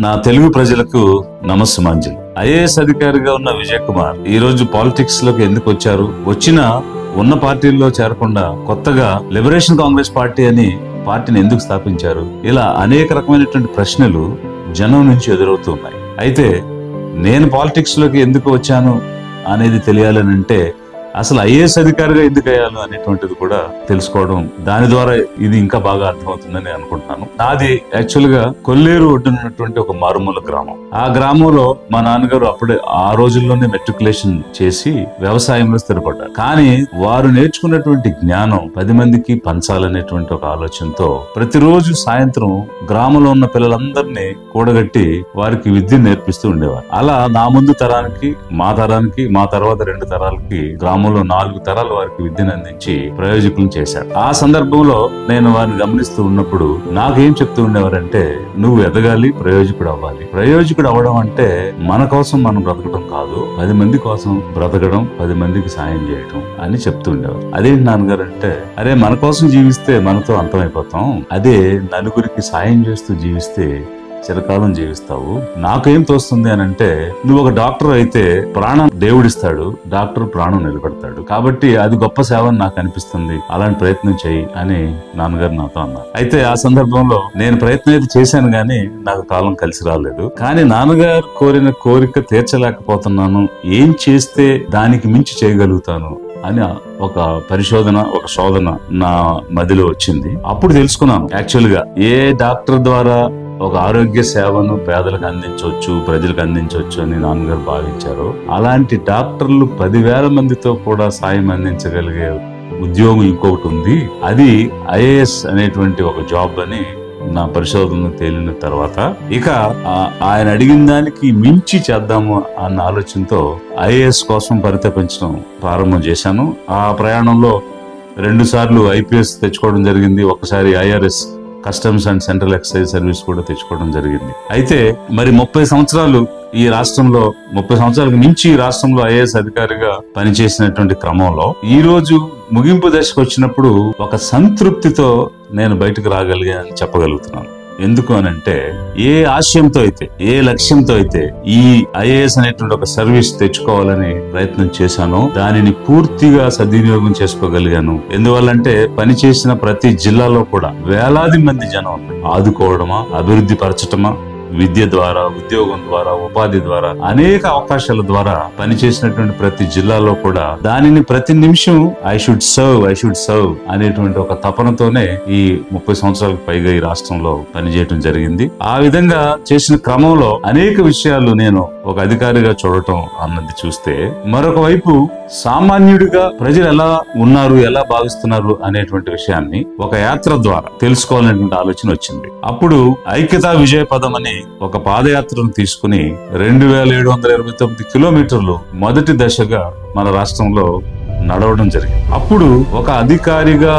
నా తెలుగు ప్రజలకు నమస్సుమాంజలి. ఐఏఎస్ అధికారిగా ఉన్న విజయ్ కుమార్ ఈ రోజు పాలిటిక్స్ లోకి ఎందుకు వచ్చారు? ఉన్న పార్టీల్లో చేరకుండా కొత్తగా లిబరేషన్ కాంగ్రెస్ పార్టీ అని పార్టీని ఎందుకు స్థాపించారు? ఇలా అనేక రకమైనటువంటి ప్రశ్నలు జనం నుంచి ఎదురవుతున్నాయి. అయితే నేను పాలిటిక్స్ లోకి ఎందుకు వచ్చాను అనేది తెలియాలనంటే అసలు ఐఏఎస్ అధికారిగా ఎందుకు అయ్యాను అనేటువంటిది కూడా తెలుసుకోవడం, దాని ద్వారా ఇది ఇంకా బాగా అర్థమవుతుందని అనుకుంటున్నాను. నాది యాక్చువల్ గా కొల్లేరు ఒడ్డునటువంటి ఒక మారుమూల గ్రామం. ఆ గ్రామంలో మా నాన్నగారు అప్పుడే ఆ రోజుల్లోనే మెట్రికులేషన్ చేసి వ్యవసాయంలో స్థిరపడ్డారు. కానీ వారు నేర్చుకున్నటువంటి జ్ఞానం 10 మందికి పంచాలనేటువంటి ఒక ఆలోచనతో ప్రతిరోజు సాయంత్రం గ్రామంలో ఉన్న పిల్లలందరినీ కూడగట్టి వారికి విద్య నేర్పిస్తూ ఉండేవారు. అలా నా ముందు తరానికి, మా తర్వాత 2 తరాలకి గ్రామంలో 4 తరాల వారికి విద్యను అందించి ప్రయోజకులను చేశారు. ఆ సందర్భంలో నేను వారిని గమనిస్తూ ఉన్నప్పుడు నాకేం చెప్తూ ఉండేవారంటే, నువ్వు ఎదగాలి, ప్రయోజకుడు అవ్వాలి. ప్రయోజకుడు అవ్వడం అంటే మన కోసం మనం బ్రతకడం కాదు, 10 మంది కోసం బ్రతకడం, 10 మందికి సాయం చేయటం అని చెప్తూ ఉండేవారు. అదేంటి నాన్నగారు అంటే, అరే మన కోసం జీవిస్తే మనతో అంతమైపోతాం, అదే నలుగురికి సాయం చేస్తూ జీవిస్తే చిరకాలం జీవిస్తావు. నాకేం తోస్తుంది అని అంటే, నువ్వు ఒక డాక్టర్ అయితే ప్రాణం దేవుడిస్తాడు, డాక్టర్ ప్రాణం నిలబెడతాడు, కాబట్టి అది గొప్ప సేవ అని నాకు అనిపిస్తుంది, అలాంటి ప్రయత్నం చెయ్యి అని నాన్నగారు నాతో అన్నారు. అయితే ఆ సందర్భంలో నేను ప్రయత్నం అయితే చేశాను, గానీ నాకు కాలం కలిసి రాలేదు. కానీ నాన్నగారు కోరిన కోరిక తీర్చలేకపోతున్నాను, ఏం చేస్తే దానికి మించి చేయగలుగుతాను అని ఒక పరిశోధన, ఒక శోధన నా మదిలో వచ్చింది. అప్పుడు తెలుసుకున్నాను యాక్చువల్ గా ఏ డాక్టర్ ద్వారా ఒక ఆరోగ్య సేవను పేదలకు అందించవచ్చు, ప్రజలకు అందించవచ్చు అని నాన్నగారు భావించారు. అలాంటి డాక్టర్లు 10,000 మందితో కూడా సాయం అందించగలిగే ఉద్యోగం ఇంకొకటి ఉంది, అది ఐఏఎస్ అనేటువంటి ఒక జాబ్ అని నా పరిశోధనలు తేలిన తర్వాత ఇక ఆయన అడిగిన దానికి మించి చేద్దాము అన్న ఆలోచనతో ఐఏఎస్ కోసం పరితపించడం ప్రారంభం చేశాను. ఆ ప్రయాణంలో 2 సార్లు ఐపీఎస్ తెచ్చుకోవడం జరిగింది, ఒకసారి IRS customs and central excise service కూడా తెచ్చుకోవడం జరిగింది. అయితే మరి 30 సంవత్సరాలు ఈ రాష్ట్రంలో, 30 సంవత్సరాలకు మించి ఈ రాష్ట్రంలో ఐఏఎస్ అధికారిగా పనిచేసినటువంటి క్రమంలో ఈ రోజు ముగింపు దశకు వచ్చినప్పుడు ఒక సంతృప్తితో నేను బయటకు రాగలిగానని చెప్పగలుగుతున్నాను. ఎందుకు అనంటే, ఏ ఆశయంతో అయితే, ఏ లక్ష్యంతో అయితే ఈ ఐఏఎస్ అనేటువంటి ఒక సర్వీస్ తెచ్చుకోవాలని ప్రయత్నం చేశానో దానిని పూర్తిగా సద్వినియోగం చేసుకోగలిగాను. ఎందువల్లంటే పనిచేసిన ప్రతి జిల్లాలో కూడా వేలాది మంది జనం ఆదుకోవడమా, అభివృద్ధి పరచటమా, విద్య ద్వారా, ఉద్యోగం ద్వారా, ఉపాధి ద్వారా, అనేక అవకాశాల ద్వారా పనిచేసినటువంటి ప్రతి జిల్లాలో కూడా దానిని ప్రతి నిమిషం ఐ షుడ్ సర్వ్ అనేటువంటి ఒక తపనతోనే ఈ 30 సంవత్సరాలకు పైగా ఈ రాష్ట్రంలో పనిచేయటం జరిగింది. ఆ విధంగా చేసిన క్రమంలో అనేక విషయాలు నేను ఒక అధికారిగా చూడటం అన్నది చూస్తే, మరొక వైపు సామాన్యుడిగా ప్రజలు ఎలా ఉన్నారు, ఎలా భావిస్తున్నారు అనేటువంటి విషయాన్ని ఒక యాత్ర ద్వారా తెలుసుకోవాలనేటువంటి ఆలోచన వచ్చింది. అప్పుడు ఐక్యతా విజయ పదం అని ఒక పాదయాత్రను తీసుకుని 2729 కిలోమీటర్లు మొదటి దశగా మన రాష్ట్రంలో నడవడం జరిగింది. అప్పుడు ఒక అధికారిగా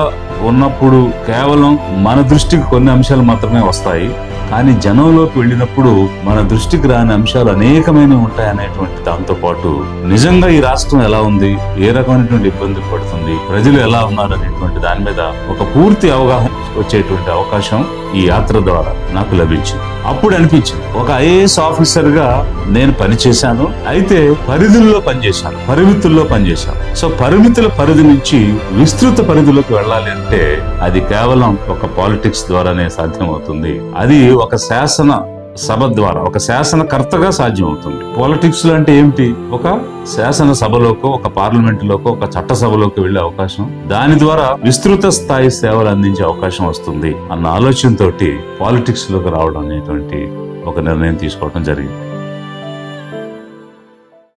ఉన్నప్పుడు కేవలం మన దృష్టికి కొన్ని అంశాలు మాత్రమే వస్తాయి, కానీ జనంలోకి వెళ్ళినప్పుడు మన దృష్టికి రాని అంశాలు అనేకమైనవి ఉంటాయి అనేటువంటి దాంతో పాటు నిజంగా ఈ రాష్ట్రం ఎలా ఉంది, ఏ రకమైనటువంటి ఇబ్బందులు పడుతుంది, ప్రజలు ఎలా ఉన్నారు అనేటువంటి దాని మీద ఒక పూర్తి అవగాహన వచ్చేటువంటి అవకాశం ఈ యాత్ర ద్వారా నాకు లభించింది. అప్పుడు అనిపించింది, ఒక ఐఏఎస్ ఆఫీసర్ గా నేను పనిచేశాను, అయితే పరిధుల్లో పనిచేశాను, పరిమితుల్లో పనిచేశాను. సో పరిమితుల పరిధి నుంచి విస్తృత పరిధిలోకి వెళ్ళాలి అంటే అది కేవలం ఒక పాలిటిక్స్ ద్వారానే సాధ్యం అవుతుంది. అది ఒక శాసన సభ ద్వారా, ఒక శాసనకర్తగా సాధ్యం అవుతుంది. పాలిటిక్స్ లో అంటే ఏమిటి? ఒక శాసన సభలోకో, ఒక పార్లమెంటులోకో, ఒక చట్టసభలోకి వెళ్లే అవకాశం, దాని ద్వారా విస్తృత స్థాయి సేవలు అందించే అవకాశం వస్తుంది అన్న ఆలోచనతోటి పాలిటిక్స్ లోకి రావడం అనేటువంటి ఒక నిర్ణయం తీసుకోవడం జరిగింది.